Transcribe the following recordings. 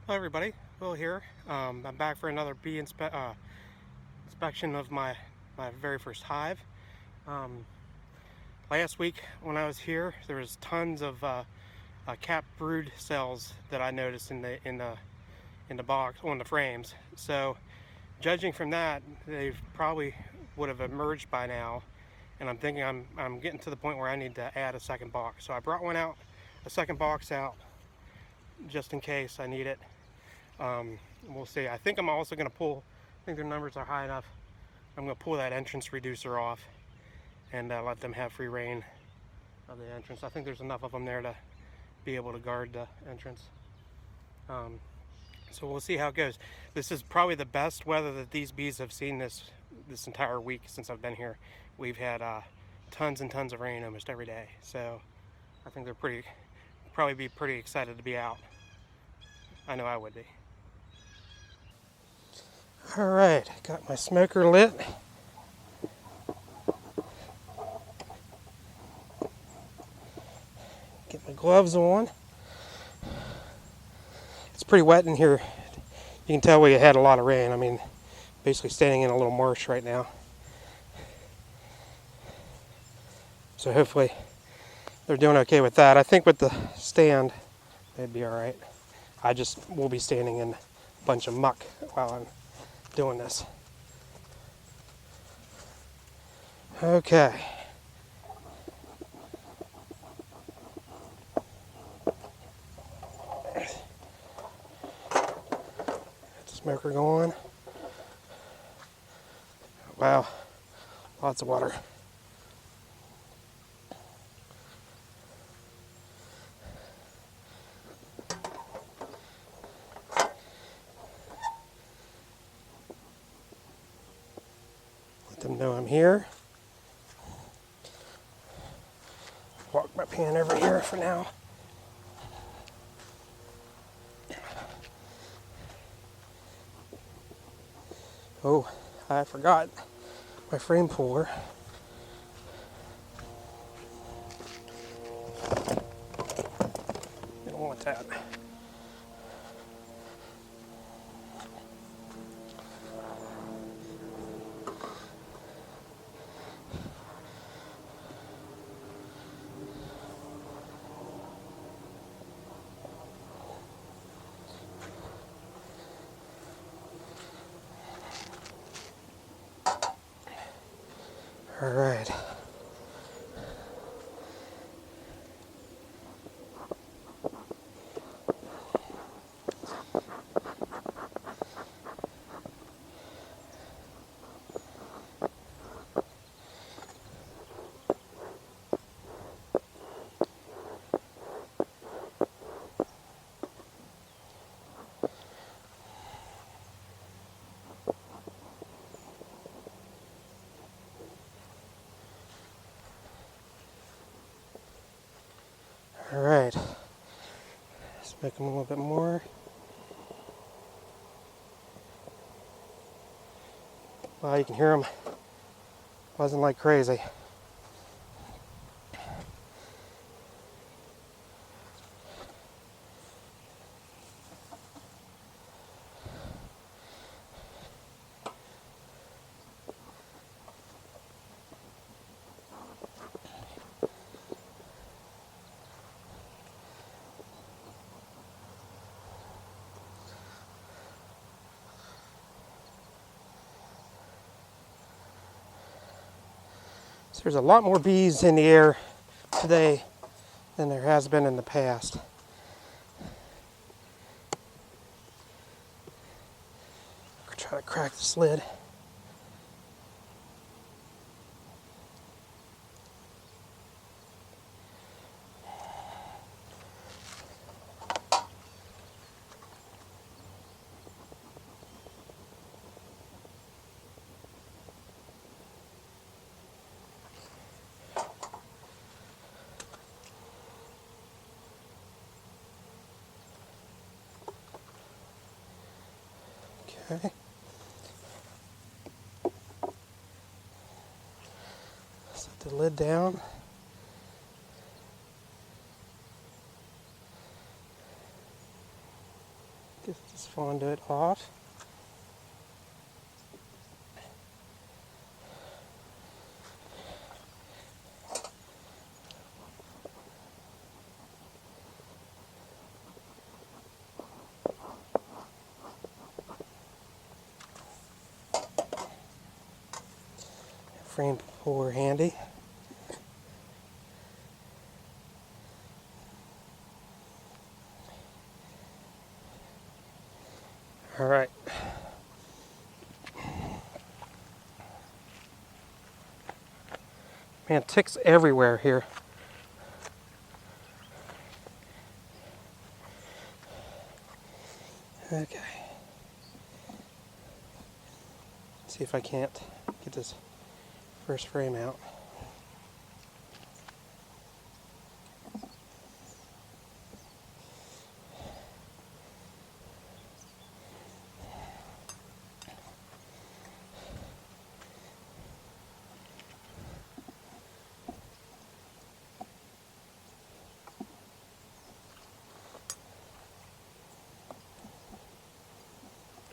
Hello everybody, Will here. I'm back for another bee inspection of my very first hive. Last week when I was here, there was tons of capped brood cells that I noticed in the box on the frames. So, judging from that, they probably would have emerged by now. And I'm thinking I'm getting to the point where I need to add a second box. So I brought a second box out, just in case I need it. We'll see. I think I'm also going to pull, I think their numbers are high enough, I'm going to pull that entrance reducer off and let them have free reign of the entrance. I think there's enough of them there to be able to guard the entrance. So we'll see how it goes. This is probably the best weather that these bees have seen this entire week since I've been here. We've had tons and tons of rain almost every day. So I think they're probably be pretty excited to be out. I know I would be. Alright, got my smoker lit. Get my gloves on. It's pretty wet in here. You can tell we had a lot of rain. I mean, basically standing in a little marsh right now. So hopefully they're doing okay with that. I think with the stand, they'd be alright. I just will be standing in a bunch of muck while I'm doing this. Okay. Smoker going. Wow, lots of water. Let them know I'm here. Walk my pan over here for now. Oh, I forgot my frame puller. I don't want that. All right. All right. Let's make them a little bit more. Well, you can hear them buzzing like crazy. So there's a lot more bees in the air today than there has been in the past. I'll try to crack this lid. Okay. Set the lid down. Get this conduit off. Frame puller handy. All right. Man, ticks everywhere here. Okay. See if I can't get this first frame out.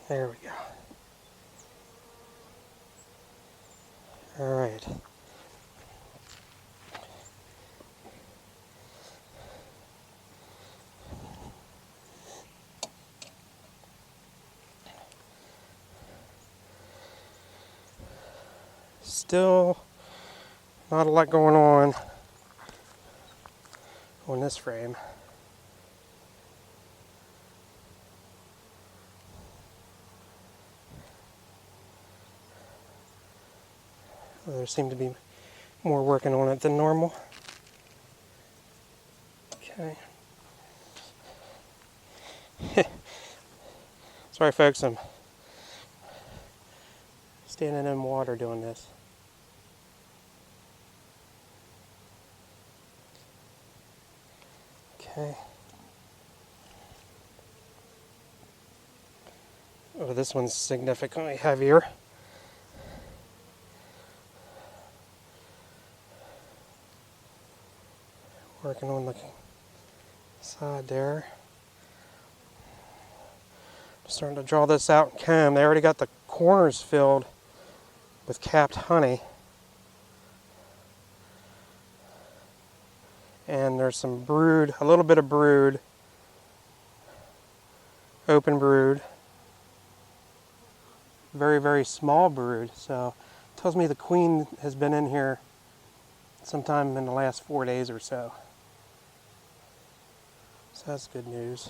There we go. All right. Still not a lot going on this frame. There seemed to be more working on it than normal. Okay. Sorry folks, I'm standing in water doing this. Okay. Oh, this one's significantly heavier. Working on the side there. Starting to draw this out and comb. They already got the corners filled with capped honey. And there's some brood, a little bit of brood, open brood. Very, very small brood. So it tells me the queen has been in here sometime in the last 4 days or so. So that's good news.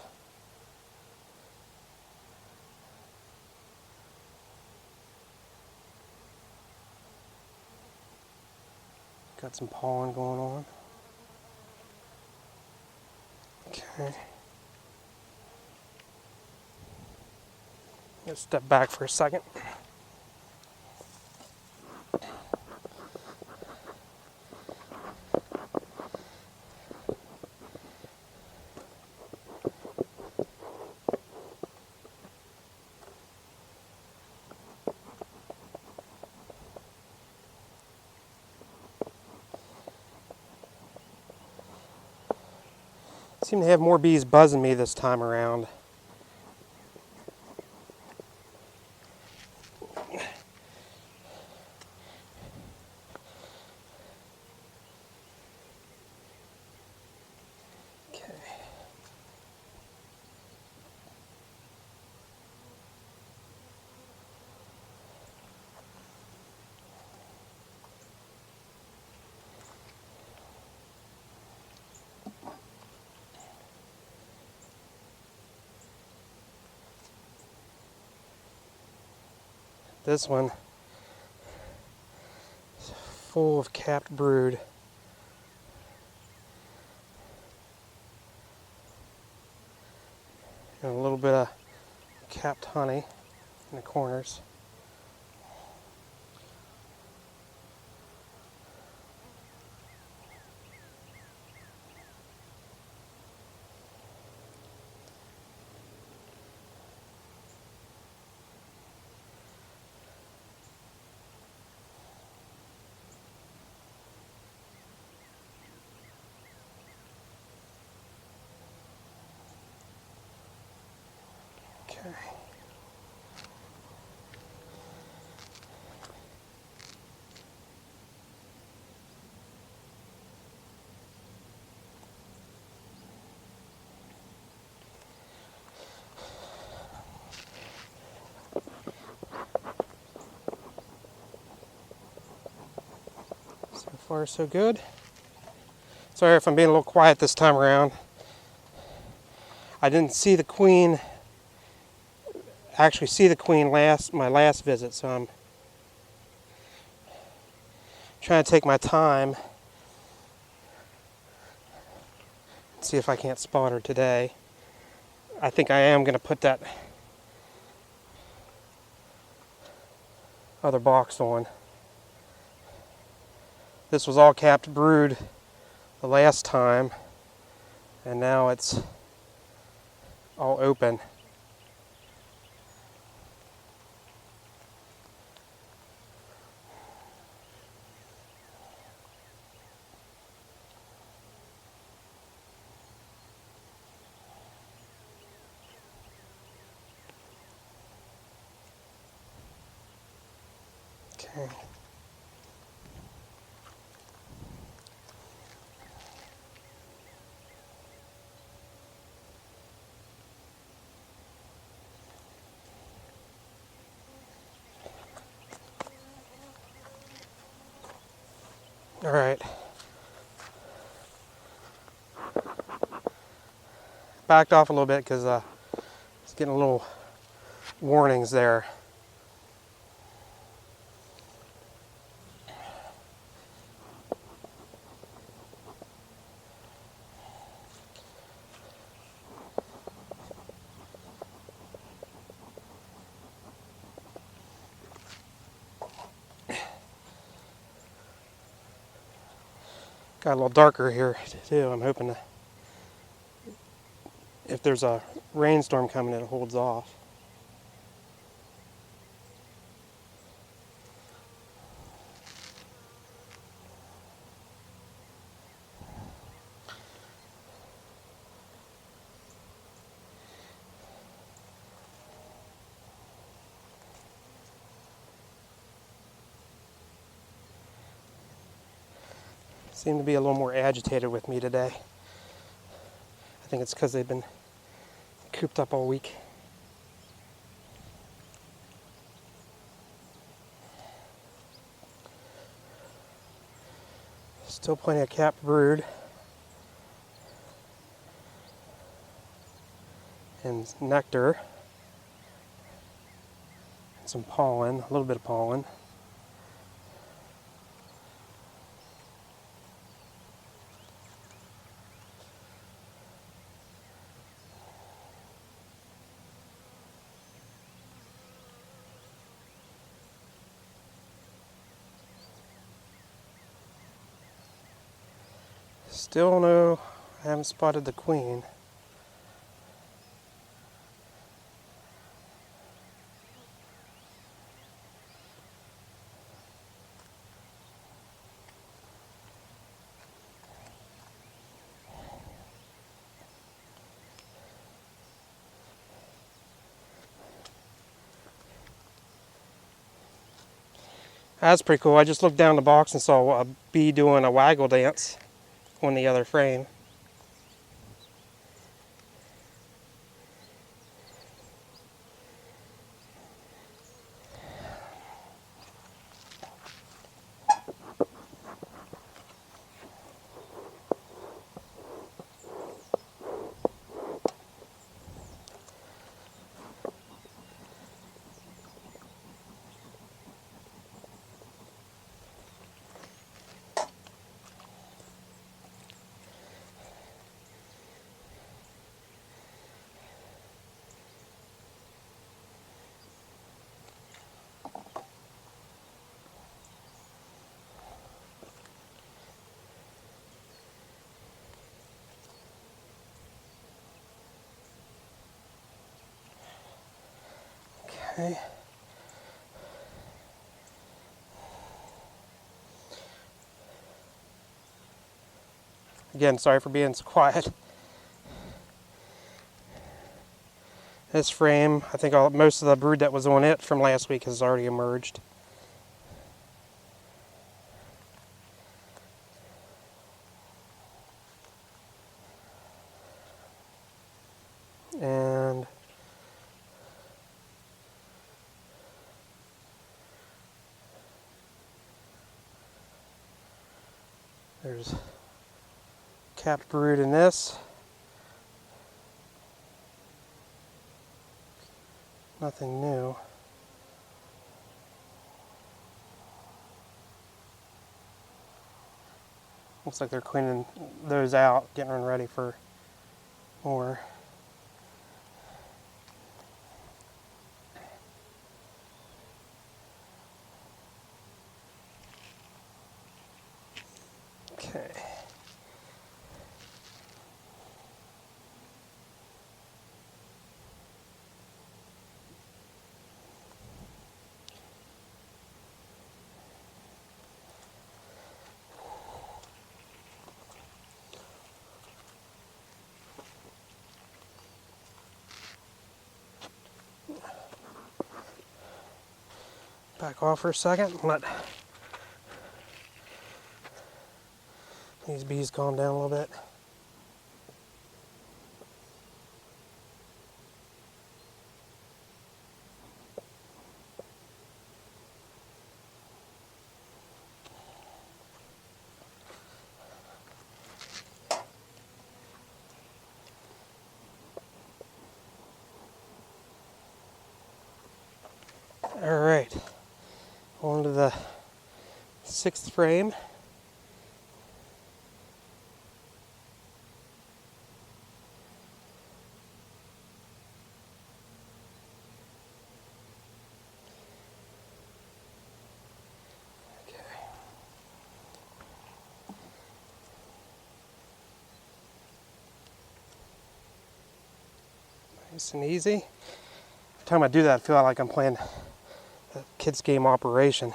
Got some pollen going on. Okay. Let's step back for a second. Seem to have more bees buzzing me this time around. This one is full of capped brood. And a little bit of capped honey in the corners. So far, so good. Sorry if I'm being a little quiet this time around. I didn't see the queen, actually see the queen my last visit, so I'm trying to take my time and see if I can't spot her today. I think I am going to put that other box on. This was all capped brood the last time, and now it's all open. Okay. All right. Backed off a little bit because it's getting a little warnings there. Got a little darker here too. I'm hoping to, if there's a rainstorm coming, it holds off. Seem to be a little more agitated with me today. I think it's because they've been cooped up all week. Still plenty of capped brood and nectar and some pollen, a little bit of pollen. Still no, I haven't spotted the queen. That's pretty cool. I just looked down the box and saw a bee doing a waggle dance on the other frame. Okay. Again, sorry for being so quiet. This frame, I think most of the brood that was on it from last week has already emerged. And there's capped brood in this. Nothing new. Looks like they're cleaning those out, getting them ready for more. Okay. Back off for a second and let these bees calm down a little bit. All right, on to the 6th frame. Nice and easy. Every time I do that, I feel like I'm playing a kids game Operation.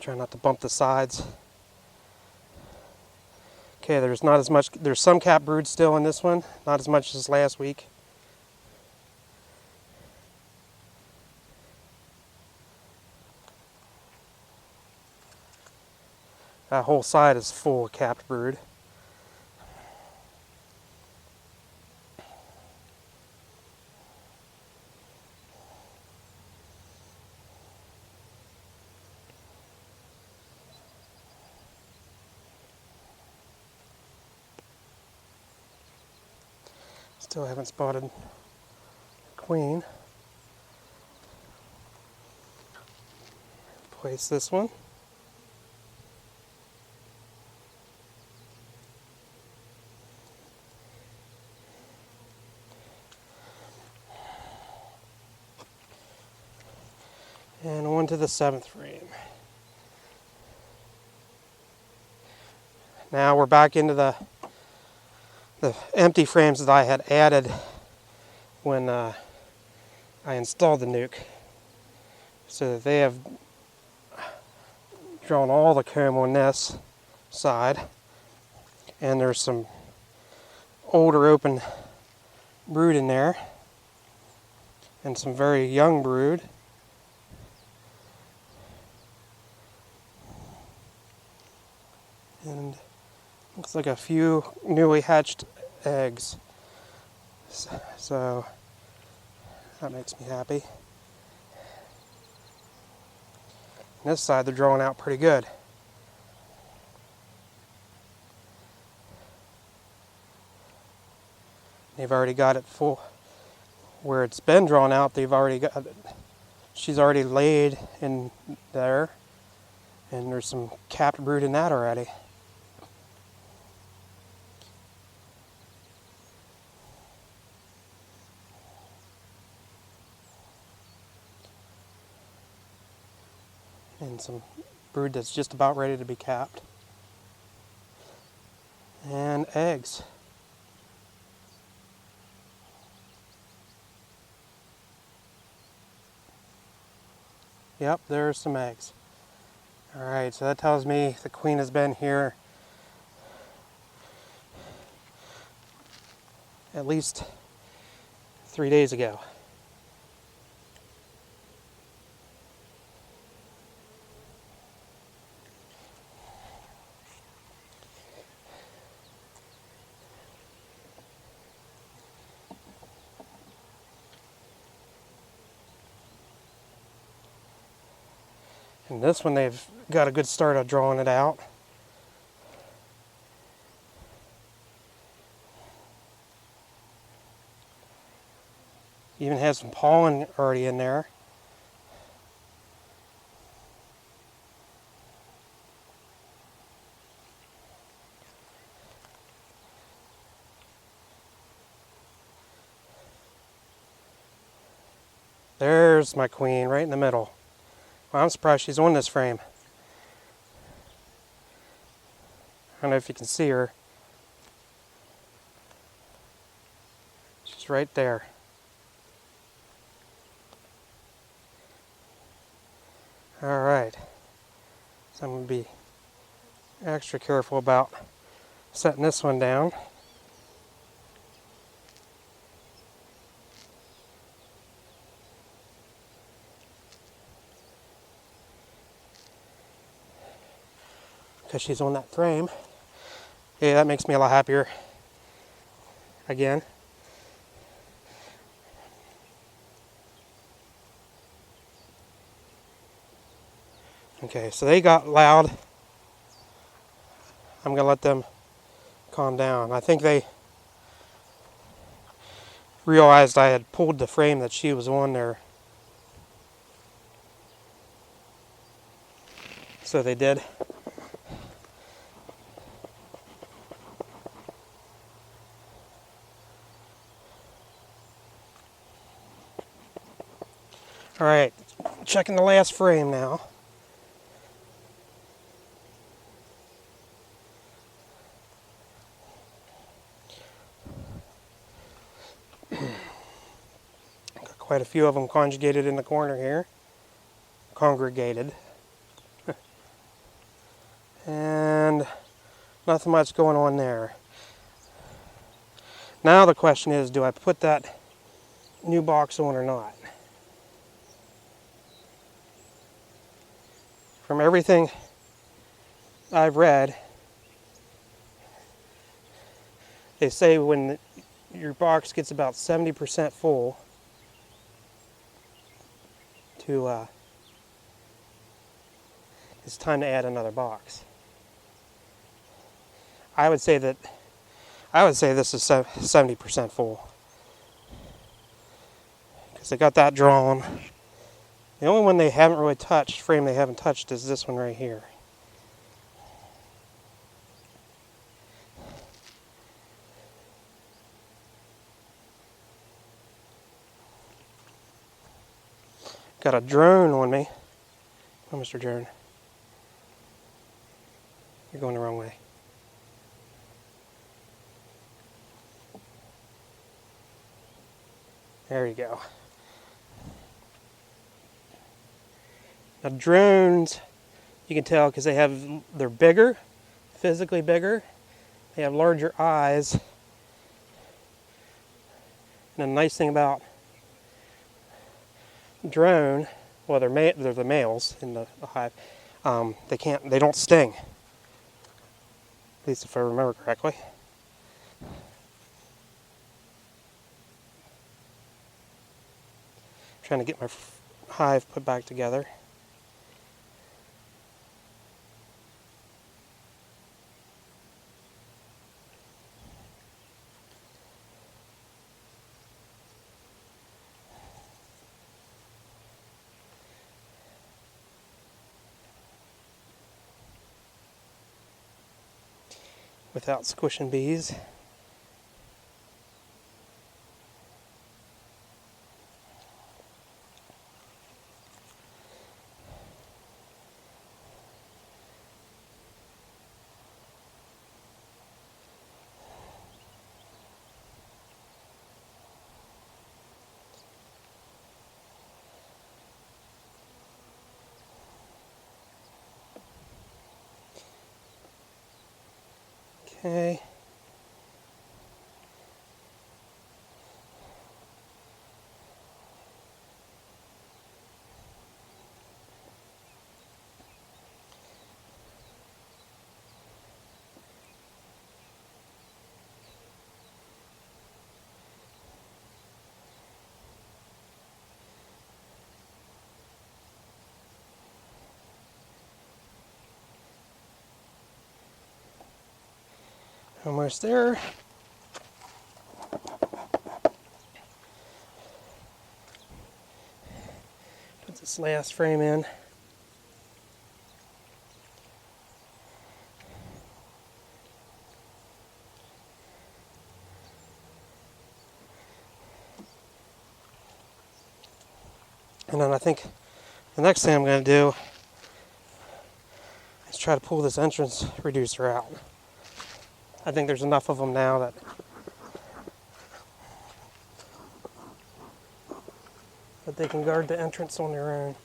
Try not to bump the sides. Okay, there's not as much, there's some capped brood still in this one, not as much as last week. That whole side is full of capped brood. Still haven't spotted queen. Place this one. And on to the 7th frame. Now we're back into the empty frames that I had added when I installed the nuke, so that they have drawn all the comb on this side, and there's some older open brood in there and some very young brood. And looks like a few newly hatched eggs. So that makes me happy. On this side, they're drawing out pretty good. They've already got it full. Where it's been drawn out, they've already got it. She's already laid in there, and there's some capped brood in that already. And some brood that's just about ready to be capped. And eggs. Yep, there's some eggs. Alright, so that tells me the queen has been here at least 3 days ago. And this one, they've got a good start of drawing it out. Even has some pollen already in there. There's my queen right in the middle. Well, I'm surprised she's on this frame. I don't know if you can see her. She's right there. All right. So I'm going to be extra careful about setting this one down. Because she's on that frame. Yeah, that makes me a lot happier. Again. Okay, so they got loud. I'm going to let them calm down. I think they realized I had pulled the frame that she was on there. So they did. All right, checking the last frame now. Got quite a few of them conjugated in the corner here. Congregated. And nothing much going on there. Now the question is, do I put that new box on or not? From everything I've read, they say when your box gets about 70% full, it's time to add another box. I would say this is 70% full, because they got that drawn. The only one they haven't really touched, frame they haven't touched, is this one right here. Got a drone on me. Oh, Mr. Drone. You're going the wrong way. There you go. Now drones, you can tell because they're bigger, physically bigger. They have larger eyes. And the nice thing about drone, well, they're the males in the hive. They don't sting. At least if I remember correctly. Trying to get my hive put back together. Without squishing bees. Okay. Almost there. Put this last frame in. And then I think the next thing I'm going to do is try to pull this entrance reducer out. I think there's enough of them now that they can guard the entrance on their own.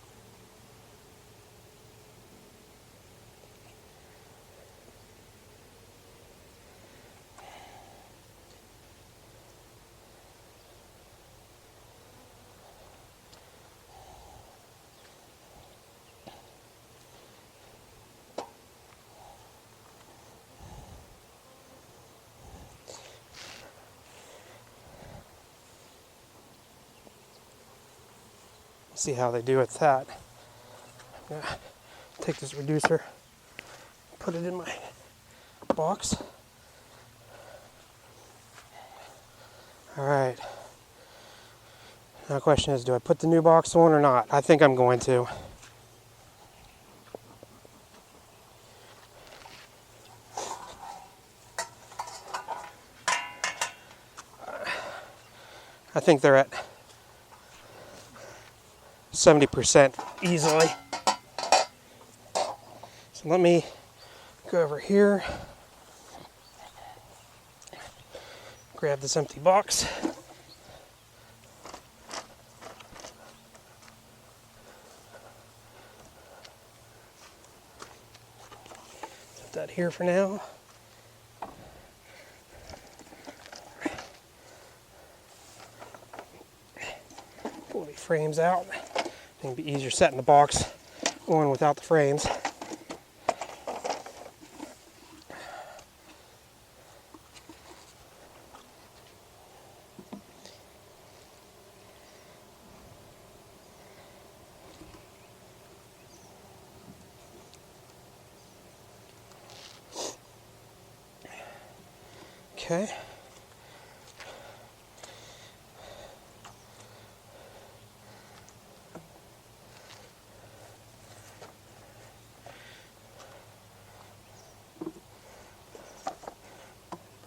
See how they do with that. I'm gonna take this reducer, put it in my box. All right. Now the question is, do I put the new box on or not? I think I'm going to. I think they're at 70% easily. So let me go over here, grab this empty box. Set that here for now. Pull the frames out. It'll be easier setting the box on without the frames. Okay.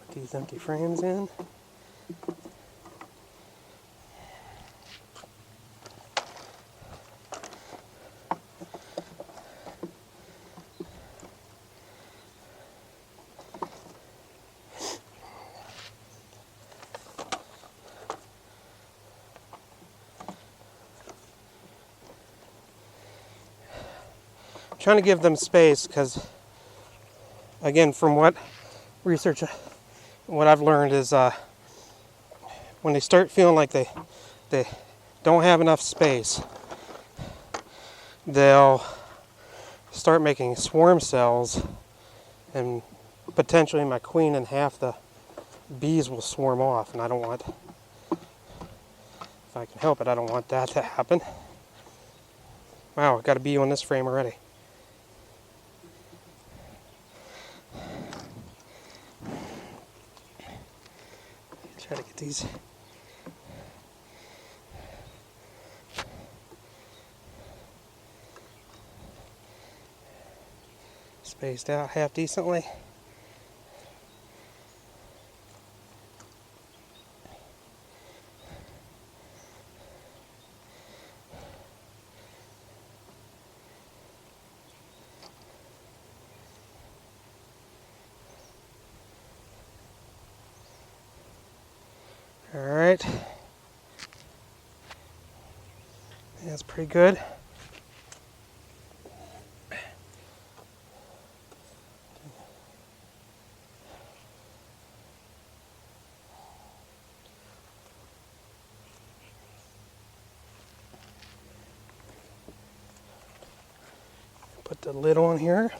Put these empty frames in. Trying to give them space because, again, from what research, what I've learned is when they start feeling like they don't have enough space, they'll start making swarm cells, and potentially my queen and half the bees will swarm off, and I don't want, if I can help it, I don't want that to happen. Wow, I've got a bee on this frame already. Try to get these spaced out half decently. All right, that's pretty good. Put the lid on here.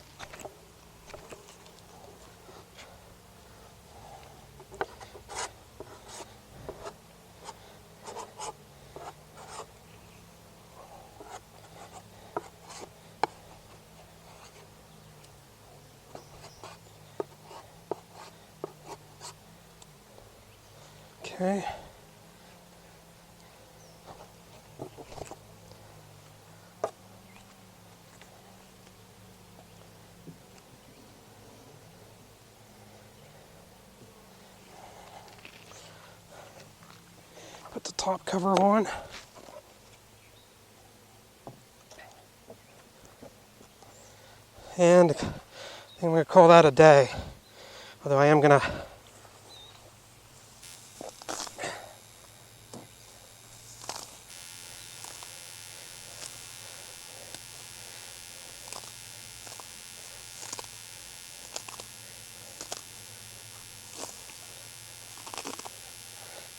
Okay. Put the top cover on. And I think I'm going to call that a day. Although I am going to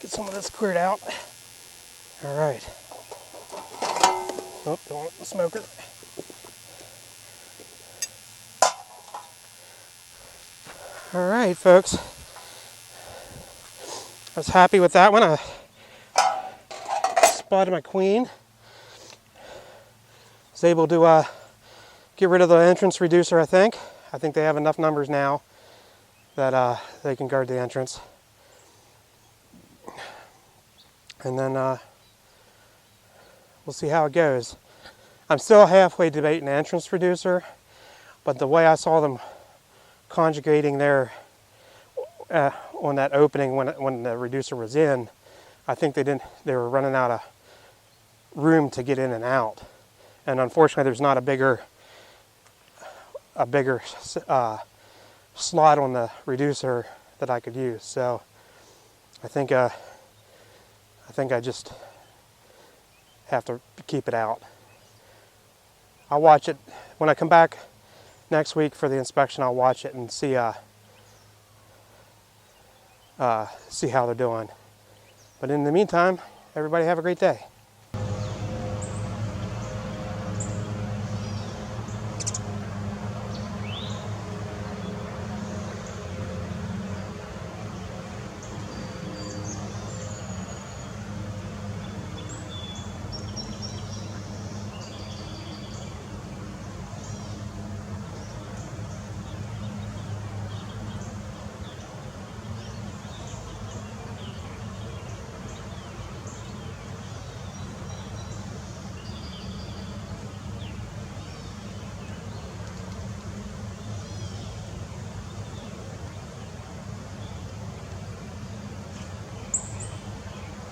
get some of this cleared out. All right. Oh, don't want the smoker. All right, folks. I was happy with that one. I spotted my queen. Was able to get rid of the entrance reducer, I think. I think they have enough numbers now that they can guard the entrance. And then we'll see how it goes. I'm still halfway debating the entrance reducer, but the way I saw them conjugating their on that opening when the reducer was in, I think they were running out of room to get in and out. And unfortunately, there's not a bigger slot on the reducer that I could use. So I think I just have to keep it out. I'll watch it when I come back next week for the inspection. I'll watch it and see how they're doing. But in the meantime, everybody have a great day.